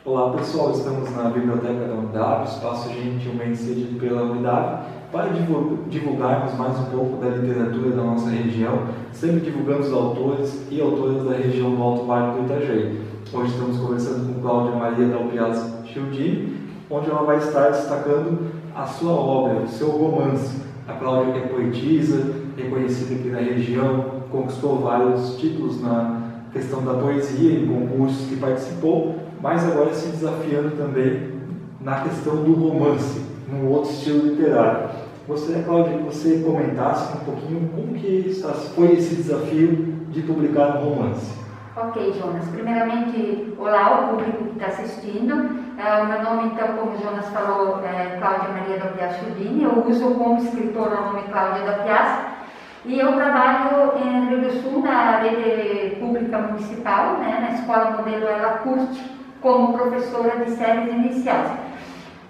Olá pessoal, estamos na Biblioteca da Unidade, espaço gentilmente cedido pela Unidade, para divulgarmos mais um pouco da literatura da nossa região, sempre divulgando os autores e autoras da região do Alto Vale do Itajaí. Hoje estamos conversando com Cláudia Maria Del Piazza Chiodini, onde ela vai estar destacando a sua obra, o seu romance. A Cláudia que é poetisa, reconhecida aqui na região, conquistou vários títulos na questão da poesia, em concursos que participou, mas agora se desafiando também na questão do romance, num outro estilo literário. Gostaria, Cláudia, que você comentasse um pouquinho como que foi esse desafio de publicar um romance. Ok, Jonas. Primeiramente, olá ao público que está assistindo. O meu nome, então, como o Jonas falou, é Cláudia Maria Del Piazza Chiodini. Eu uso como escritora o nome Cláudia Del Piazza. E eu trabalho em Rio do Sul, na rede pública municipal, na Escola Modelo Ela Curte, como professora de séries iniciais.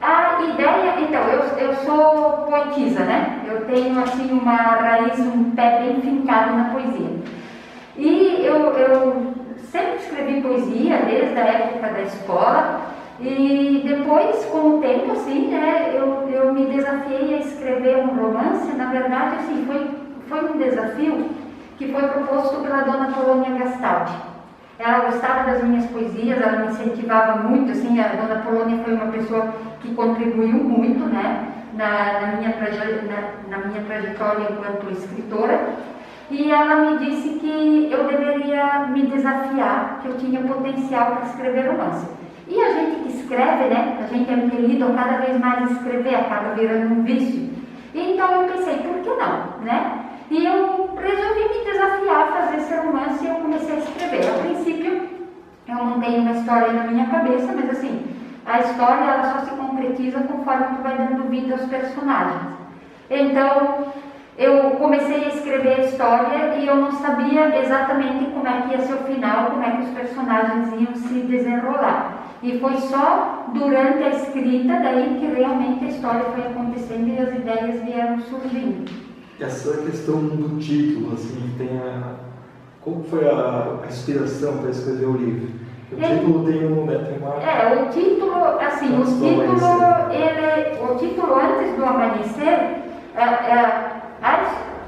A ideia, então, eu sou poetisa, Eu tenho, assim, uma raiz, um pé bem fincado na poesia. E eu sempre escrevi poesia, desde a época da escola, e depois, com o tempo, assim, eu me desafiei a escrever um romance. Na verdade, assim, foi um desafio que foi proposto pela dona Polônia Gastaldi. Ela gostava das minhas poesias, ela me incentivava muito, assim, a dona Polônia foi uma pessoa que contribuiu muito, na minha trajetória enquanto escritora, e ela me disse que eu deveria me desafiar, que eu tinha potencial para escrever romance. E a gente que escreve, a gente é impelido a cada vez mais escrever, acaba virando um vício. Então eu pensei, por que não, E eu resolvi me desafiar a fazer esse romance e eu comecei a escrever. A princípio, eu não tenho uma história na minha cabeça, mas assim, a história ela só se concretiza conforme tu vai dando vida aos personagens. Então, eu comecei a escrever a história e eu não sabia exatamente como é que ia ser o final, como é que os personagens iam se desenrolar. E foi só durante a escrita daí que realmente a história foi acontecendo e as ideias vieram surgindo. Essa questão do título, assim, como foi a inspiração para escrever o livro? O título tem uma... o título, assim, o título Antes do Amanhecer,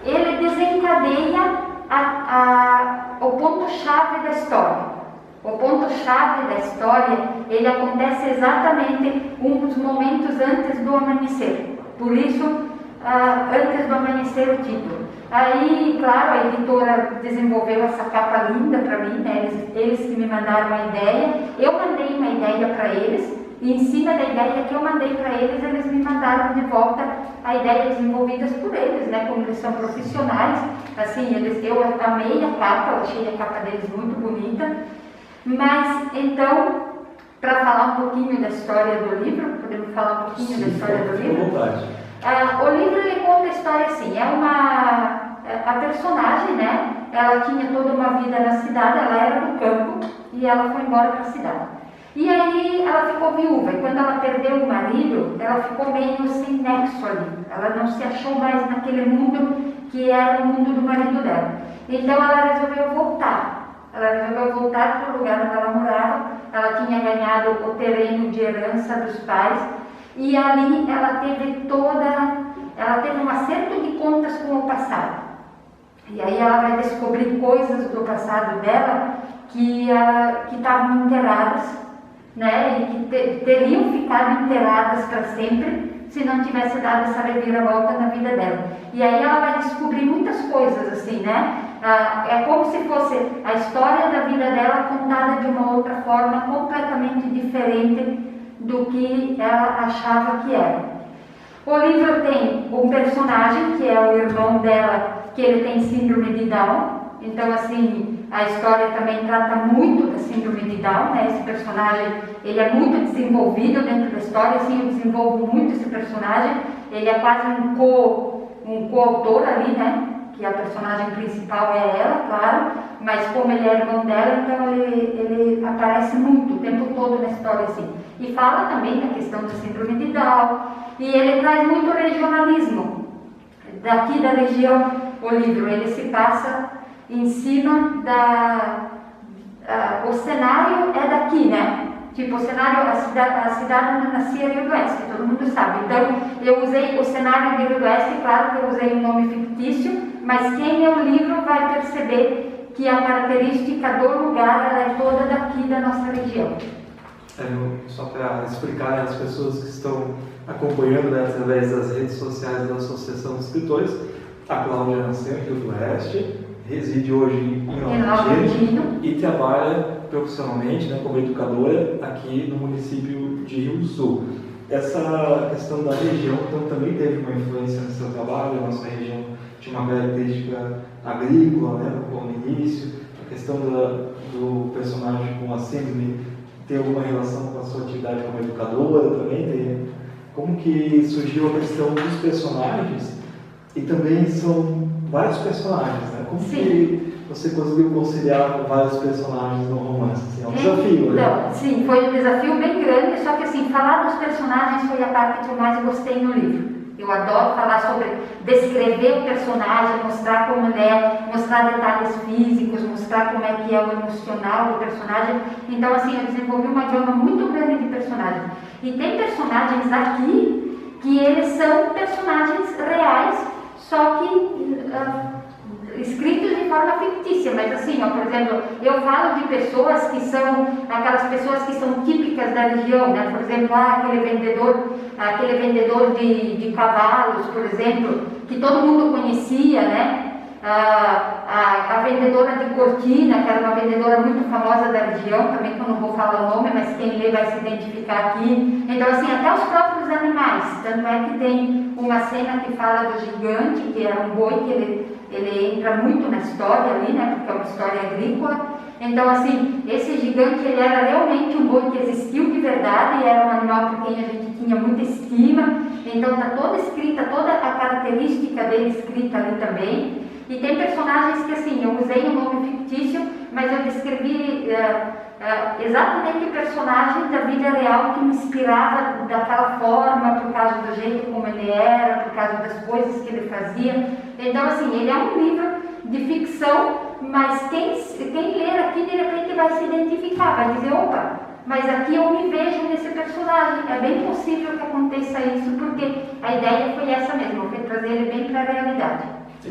ele desencadeia o ponto-chave da história. O ponto-chave da história, ele acontece exatamente uns momentos antes do amanhecer. Por isso, Antes do Amanhecer, o título. Aí, claro, a editora desenvolveu essa capa linda para mim, eles que me mandaram a ideia. Eu mandei uma ideia para eles, e em cima da ideia que eu mandei para eles, eles me mandaram de volta a ideia desenvolvidas por eles, como eles são profissionais. Assim, eu amei a capa, eu achei a capa deles muito bonita. Mas, então, para falar um pouquinho da história do livro, podemos falar um pouquinho da história do livro? O livro ele conta a história assim, a personagem, ela tinha toda uma vida na cidade, ela era do campo e ela foi embora para a cidade. E aí ela ficou viúva, e quando ela perdeu o marido, ela ficou meio sem nexo ali, ela não se achou mais naquele mundo que era o mundo do marido dela. Então ela resolveu voltar. Para o lugar onde ela morava. Ela tinha ganhado o terreno de herança dos pais. E ali ela teve um acerto de contas com o passado. E aí ela vai descobrir coisas do passado dela que estavam enterradas, e que teriam ficado enterradas para sempre se não tivesse dado essa reviravolta na vida dela. E aí ela vai descobrir muitas coisas assim, é como se fosse a história da vida dela contada de uma outra forma completamente diferente do que ela achava que era. O livro tem um personagem que é o irmão dela, que ele tem síndrome de Down. Então, assim, a história também trata muito da síndrome de Down, Esse personagem, ele é muito desenvolvido dentro da história, assim, eu desenvolvo muito esse personagem. Ele é quase um coautor ali, que a personagem principal é ela, claro, mas como ele é irmão dela, então ele aparece muito, o tempo todo na história, assim. E fala também da questão da síndrome de Down, e ele traz muito regionalismo. Daqui da região, o livro, ele se passa em cima o cenário é daqui, Tipo, o cenário, a cidade onde eu nasci é Rio do Oeste, todo mundo sabe. Então, eu usei o cenário de Rio do Oeste, claro que eu usei um nome fictício, mas quem lê o livro vai perceber que a característica do lugar ela é toda daqui da nossa região. Só para explicar às pessoas que estão acompanhando, né, através das redes sociais da Associação de Escritores, a Cláudia nasceu em Rio do Oeste, reside hoje em Algodino e trabalha profissionalmente, né, como educadora aqui no município de Rio do Sul. Essa questão da região então, também teve uma influência no seu trabalho. A nossa região tinha uma característica agrícola, né, no início, a questão do personagem com a síndrome tem alguma relação com a sua atividade como educadora também? Tem? Como que surgiu a questão dos personagens? E também são vários personagens, né? Como que você conseguiu conciliar vários personagens no romance? Assim, é um desafio, né? Então, sim, foi um desafio bem grande, só que assim, falar dos personagens foi a parte que eu mais gostei no livro. Eu adoro falar sobre descrever o personagem, mostrar como ele é, mostrar detalhes físicos, mostrar como é que é o emocional do personagem. Então, assim, eu desenvolvi uma gama muito grande de personagens. E tem personagens aqui que eles são personagens reais, só que escritos de forma fictícia, mas assim, ó, por exemplo, eu falo de pessoas que são aquelas pessoas que são típicas da região, né? Por exemplo, aquele vendedor de cavalos, por exemplo, que todo mundo conhecia, né? A vendedora de cortina, que era uma vendedora muito famosa da região, também que eu não vou falar o nome, mas quem lê vai se identificar aqui. Então, assim, até os próprios animais. Tanto é que tem uma cena que fala do gigante, que era um boi, que ele entra muito na história ali, né, porque é uma história agrícola. Então, assim, esse gigante, ele era realmente um boi que existiu de verdade, e era um animal por quem a gente tinha muita estima. Então, está toda escrita, toda a característica dele escrita ali também. E tem personagens que, assim, eu usei um nome fictício, mas eu descrevi exatamente o personagem da vida real que me inspirava daquela forma, por causa do jeito como ele era, por causa das coisas que ele fazia. Então, assim, ele é um livro de ficção, mas quem ler aqui, de repente, vai se identificar, vai dizer, opa, mas aqui eu me vejo nesse personagem. É bem possível que aconteça isso, porque a ideia foi essa mesmo, foi trazer ele bem para a realidade.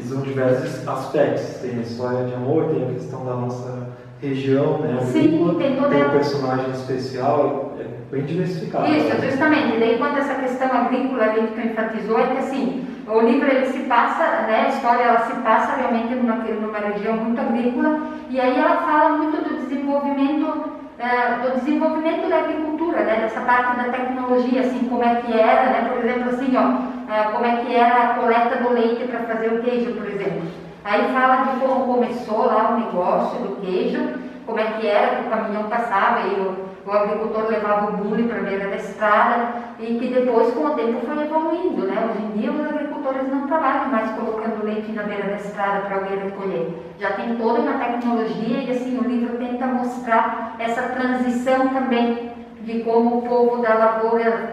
São diversos aspectos, tem a história de amor, tem a questão da nossa região, né? Sim, tem um personagem especial, é bem diversificado. Isso, né? justamente. E daí, quanto essa questão agrícola ali que tu enfatizou, é que assim, o livro ele se passa, né, a história ela se passa realmente numa região muito agrícola, e aí ela fala muito do desenvolvimento da agricultura, né, dessa parte da tecnologia, assim, como é que era, né, por exemplo, assim, como é que era a coleta do leite para fazer o queijo, por exemplo. Aí fala de como começou lá o negócio do queijo, como é que era que o caminhão passava e o agricultor levava o bule para a beira da estrada, e que depois, com o tempo, foi evoluindo, né? Hoje em dia, os agricultores não trabalham mais colocando leite na beira da estrada para alguém recolher. Já tem toda uma tecnologia e, assim, o livro tenta mostrar essa transição também de como o povo da lavoura,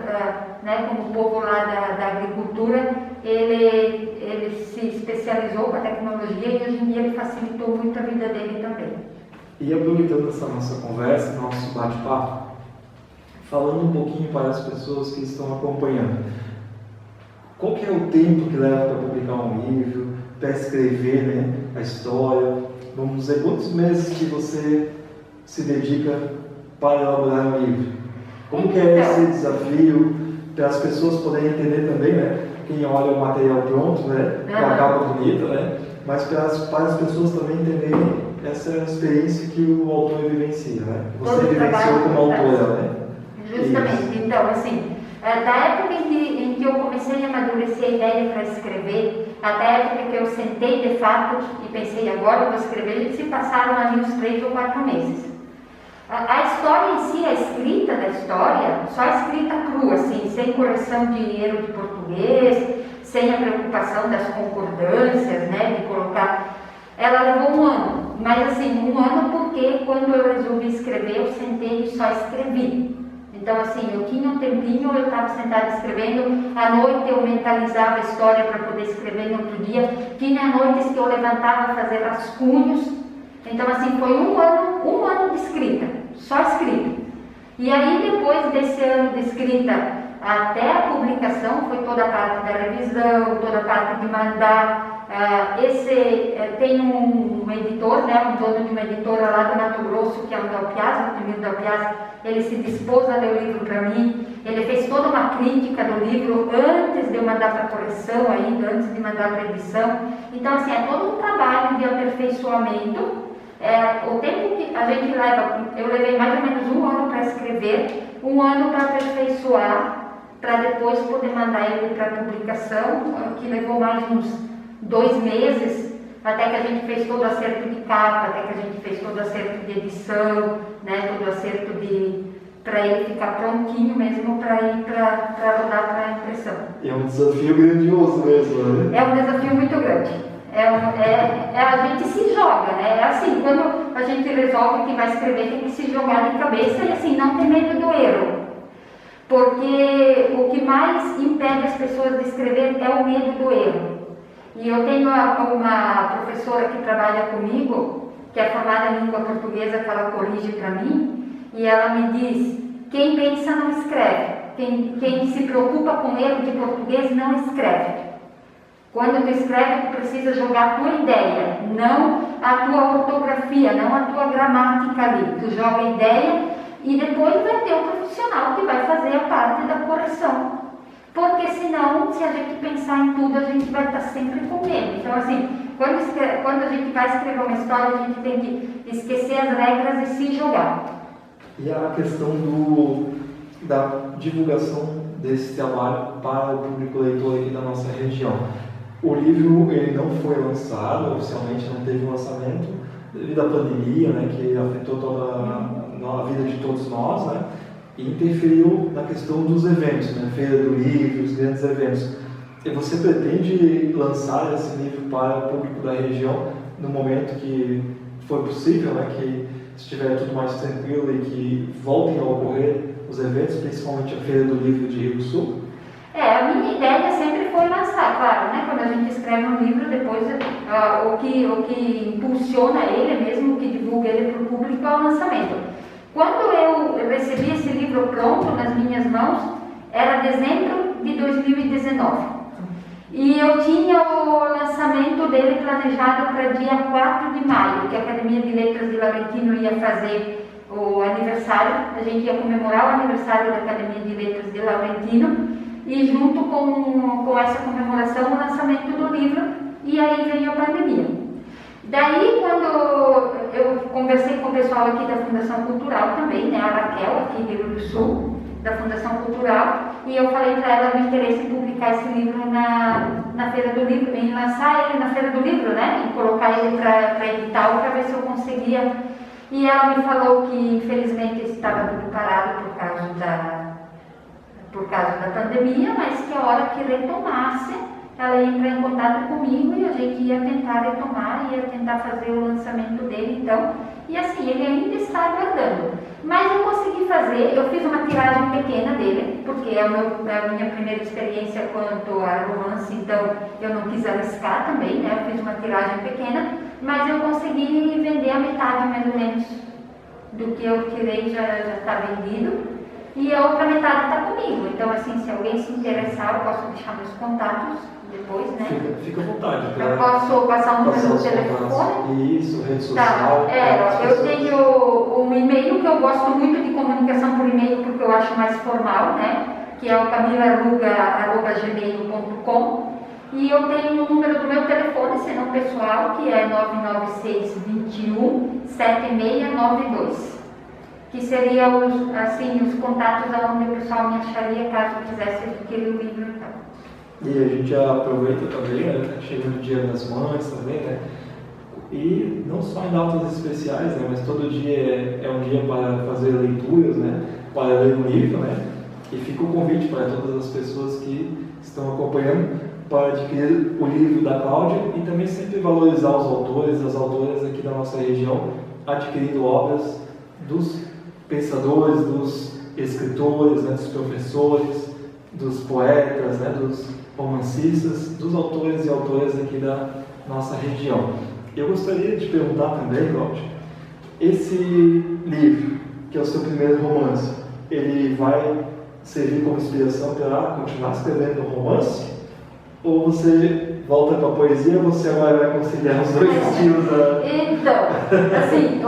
né, como o povo lá da agricultura, ele se especializou com a tecnologia e hoje em dia ele facilitou muito a vida dele também. E aproveitando essa nossa conversa, nosso bate-papo, falando um pouquinho para as pessoas que estão acompanhando, qual que é o tempo que leva para publicar um livro, para escrever, né, a história? Vamos dizer, quantos meses que você se dedica para elaborar um livro? Como que é esse desafio para as pessoas poderem entender também, né? Quem olha o material pronto, né, com a capa bonita, né? Mas para as pessoas também entenderem essa experiência que o autor vivencia, né? Você vivenciou como autora, né? Justamente. Isso. Então, assim, da época em que eu comecei a amadurecer a ideia para escrever, até a época que eu sentei de fato e pensei, agora eu vou escrever, se passaram ali uns 3 ou 4 meses. A história em si, a escrita da história, só a escrita crua, assim, sem correção de erro de português, sem a preocupação das concordâncias, né, de colocar... Ela levou 1 ano, mas assim, 1 ano porque quando eu resolvi escrever, eu sentei e só escrevi. Então, assim, eu tinha um tempinho, eu estava sentada escrevendo, à noite eu mentalizava a história para poder escrever no outro dia, tinha noites que eu levantava a fazer rascunhos. Então, assim, foi 1 ano de escrita, só escrita. E aí, depois desse ano de escrita até a publicação, foi toda a parte da revisão, toda a parte de mandar. Tem um editor, né, um dono de uma editora lá do Mato Grosso, que é o Del Piazza, o primeiro Del Piazza. Ele se dispôs a ler o livro para mim, ele fez toda uma crítica do livro antes de eu mandar para correção ainda, antes de mandar para edição. Então, assim, é todo um trabalho de aperfeiçoamento. O tempo que a gente leva, eu levei mais ou menos 1 ano para escrever, 1 ano para aperfeiçoar, para depois poder mandar ele para publicação, que levou mais uns 2 meses, até que a gente fez todo o acerto de capa, até que a gente fez todo o acerto de edição, né, todo o acerto para ele ficar prontinho mesmo para ir para rodar para a impressão. É um desafio grandioso mesmo, né? É um desafio muito grande. A gente se joga, né? É assim, quando a gente resolve que vai escrever, tem que se jogar de cabeça e assim, não ter medo do erro. Porque o que mais impede as pessoas de escrever é o medo do erro. E eu tenho uma professora que trabalha comigo, que é formada em língua portuguesa, que ela corrige para mim, e ela me diz: quem pensa não escreve, quem se preocupa com erro de português não escreve. Quando tu escreve, tu precisa jogar a tua ideia, não a tua ortografia, não a tua gramática ali. Tu joga a ideia e depois vai ter o profissional que vai fazer a parte da correção. Porque senão, se a gente pensar em tudo, a gente vai estar sempre com medo. Então, assim, quando a gente vai escrever uma história, a gente tem que esquecer as regras e se jogar. E a questão da divulgação desse trabalho para o público leitor aqui da nossa região. O livro ele não foi lançado, oficialmente não teve lançamento, devido à pandemia, né, que afetou toda a vida de todos nós, né, e interferiu na questão dos eventos, né, Feira do Livro, os grandes eventos. E você pretende lançar esse livro para o público da região no momento que for possível, né, que estiver tudo mais tranquilo e que voltem a ocorrer os eventos, principalmente a Feira do Livro de Rio do Sul? A minha ideia sempre foi lançar, claro, né? Quando a gente escreve um livro, depois o que impulsiona ele, mesmo o que divulga ele para o público, é o lançamento. Quando eu recebi esse livro pronto nas minhas mãos, era dezembro de 2019. E eu tinha o lançamento dele planejado para dia 4 de maio, que a Academia de Letras de Laurentino ia fazer o aniversário, a gente ia comemorar o aniversário da Academia de Letras de Laurentino, e junto com essa comemoração, o lançamento do livro, e aí veio a pandemia. Daí, quando eu conversei com o pessoal aqui da Fundação Cultural também, né, a Raquel, aqui do Rio do Sul, da Fundação Cultural, e eu falei para ela o interesse em publicar esse livro na Feira do Livro, em lançar ele na Feira do Livro, né, e colocar ele para edital, para ver se eu conseguia. E ela me falou que, infelizmente, estava tudo parado por causa da pandemia, mas que a hora que retomasse, ela ia entrar em contato comigo e a gente ia tentar retomar, ia tentar fazer o lançamento dele, então. E assim, ele ainda está aguardando. Mas eu consegui fazer, eu fiz uma tiragem pequena dele, porque é a minha primeira experiência quanto a romance, então eu não quis arriscar também, né? Eu fiz uma tiragem pequena, mas eu consegui vender a metade, mais ou menos, do que eu tirei já está vendido. E a outra metade está comigo. Então, assim, se alguém se interessar, eu posso deixar meus contatos depois, né? Fica à vontade. Eu posso passar um número do telefone. Isso, rede social. Eu tenho um e-mail que eu gosto muito de comunicação por e-mail, porque eu acho mais formal, né? Que é o camilaruga@gmail.com. E eu tenho o número do meu telefone, se não pessoal, que é 996 21 7692. Que seriam os contatos onde o pessoal me acharia caso quisesse adquirir o livro. Então. E a gente já aproveita também, né? Tá chegando o Dia das Mães também, né? E não só em datas especiais, né? Mas todo dia é um dia para fazer leituras, né? Para ler um livro, né? E fica o convite para todas as pessoas que estão acompanhando para adquirir o livro da Cláudia e também sempre valorizar os autores, as autoras aqui da nossa região, adquirindo obras dos pensadores, dos escritores, né, dos professores, dos poetas, né, dos romancistas, dos autores e autoras aqui da nossa região. Eu gostaria de perguntar também, Cláudia, esse livro, que é o seu primeiro romance, vai servir como inspiração para continuar escrevendo romance? Ou você volta para a poesia, você agora vai conciliar os dois estilos? Então, assim,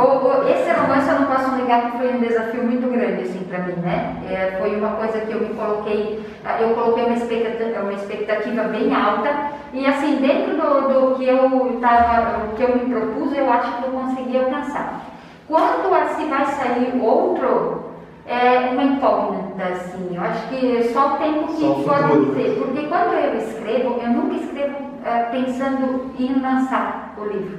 esse romance eu não posso negar que foi um desafio muito grande, assim, para mim, né? Foi uma coisa que eu coloquei uma expectativa bem alta, e assim, dentro do que eu me propus, eu acho que eu consegui alcançar. Quando se vai sair outro, é uma incógnita, assim, eu acho que só o tempo que pode dizer, porque quando eu escrevo, eu nunca escrevo pensando em lançar o livro.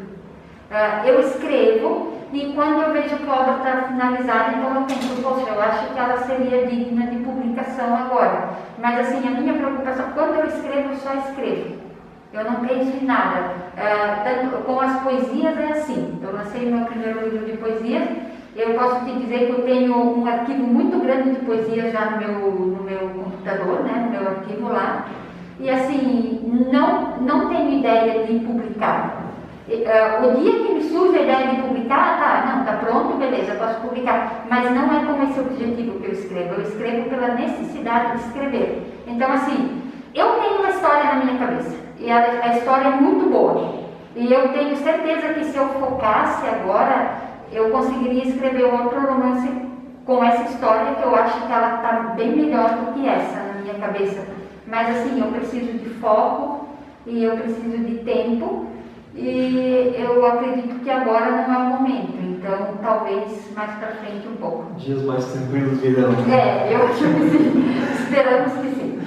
Eu escrevo e quando eu vejo que a obra está finalizada, então eu penso, poxa, eu acho que ela seria digna de publicação agora. Mas assim, a minha preocupação, quando eu escrevo, eu só escrevo. Eu não penso em nada. Com as poesias é assim, eu lancei meu primeiro livro de poesias. Eu posso te dizer que eu tenho um arquivo muito grande de poesia já no meu computador, né, no meu arquivo lá. E assim, não tenho ideia de publicar. O dia que me surge a ideia de publicar, tá pronto, beleza, posso publicar. Mas não é com esse objetivo que eu escrevo pela necessidade de escrever. Então assim, eu tenho uma história na minha cabeça, e a história é muito boa. E eu tenho certeza que se eu focasse agora, eu conseguiria escrever outro romance com essa história, que eu acho que ela está bem melhor do que essa na minha cabeça. Mas assim, eu preciso de foco e eu preciso de tempo, e eu acredito que agora não é o momento, então talvez mais para frente um pouco. Dias mais tranquilos virão. Eu acho que sim, esperamos que sim.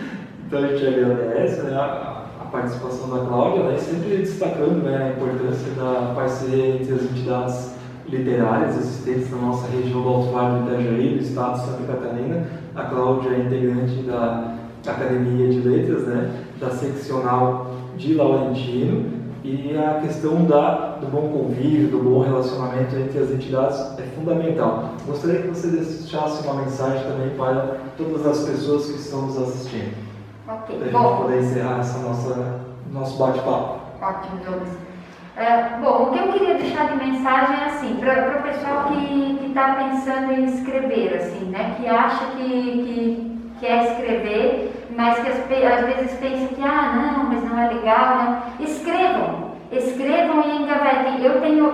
Então a gente agradece, né, a participação da Cláudia, né, sempre destacando, né, a importância da parceria entre as entidades literárias existentes na nossa região do Alto Vale do Itajaí, do estado de Santa Catarina. A Cláudia é integrante da Academia de Letras, né, da seccional de Laurentino, e a questão do bom convívio, do bom relacionamento entre as entidades é fundamental. Gostaria que você deixasse uma mensagem também para todas as pessoas que estão nos assistindo. Ok. Para a gente poder encerrar nosso bate-papo. Ótimo, Jonas. Bom, o que eu queria deixar de mensagem é assim, para o pessoal que está pensando em escrever, assim, né, que acha que quer escrever, mas que às vezes pensa que, não, mas não é legal, né? Escrevam e engavetem. Eu tenho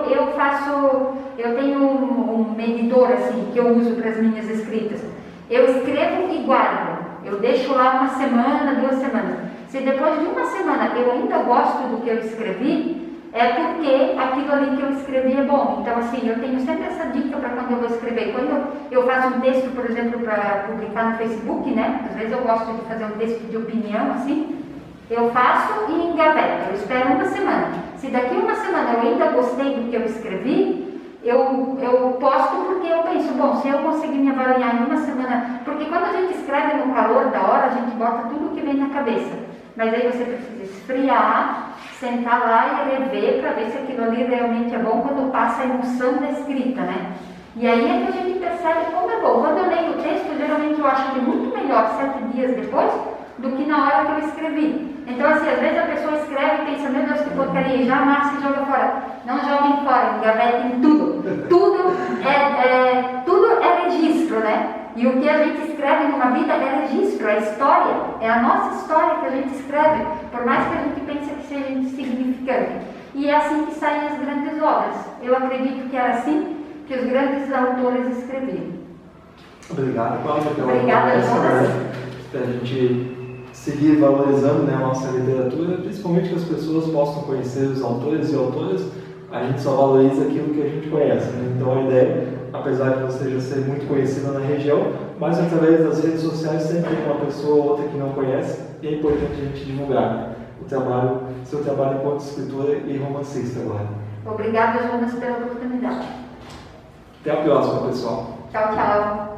um medidor, assim, que eu uso para as minhas escritas. Eu escrevo e guardo. Eu deixo lá 1 semana, 2 semanas. Se depois de 1 semana eu ainda gosto do que eu escrevi, é porque aquilo ali que eu escrevi é bom. Então, assim, eu tenho sempre essa dica para quando eu vou escrever. Quando eu faço um texto, por exemplo, para publicar no Facebook, né? Às vezes eu gosto de fazer um texto de opinião, assim. Eu faço e engaveto. Eu espero 1 semana. Se daqui 1 semana eu ainda gostei do que eu escrevi, eu posto, porque eu penso, bom, se eu conseguir me avaliar em 1 semana... Porque quando a gente escreve no calor da hora, a gente bota tudo o que vem na cabeça. Mas aí você precisa esfriar, sentar lá e rever para ver se aquilo ali realmente é bom quando passa a emoção da escrita, né? E aí é que a gente percebe como é bom. Quando eu leio o texto, geralmente eu acho que é muito melhor 7 dias depois do que na hora que eu escrevi. Então, assim, às vezes a pessoa escreve e pensa, meu Deus, que porcaria, e já amassa e joga fora. Não joguem fora, engavetem tudo. Tudo é registro, né? E o que a gente escreve numa vida é registro, é história. É a nossa história que a gente escreve, por mais que a gente pense que seja insignificante. E é assim que saem as grandes obras. Eu acredito que era assim que os grandes autores escreviam. Obrigado, Cláudia, pela Obrigada, conversa, para a gente seguir valorizando, né, a nossa literatura, principalmente que as pessoas possam conhecer os autores e autoras. A gente só valoriza aquilo que a gente conhece, né? Então a ideia, apesar de você já ser muito conhecida na região, mas através das redes sociais sempre tem uma pessoa ou outra que não conhece, e é importante a gente divulgar seu trabalho enquanto escritora e romancista agora. Obrigada, Jonas, pela oportunidade. Até a próxima, pessoal. Tchau, tchau.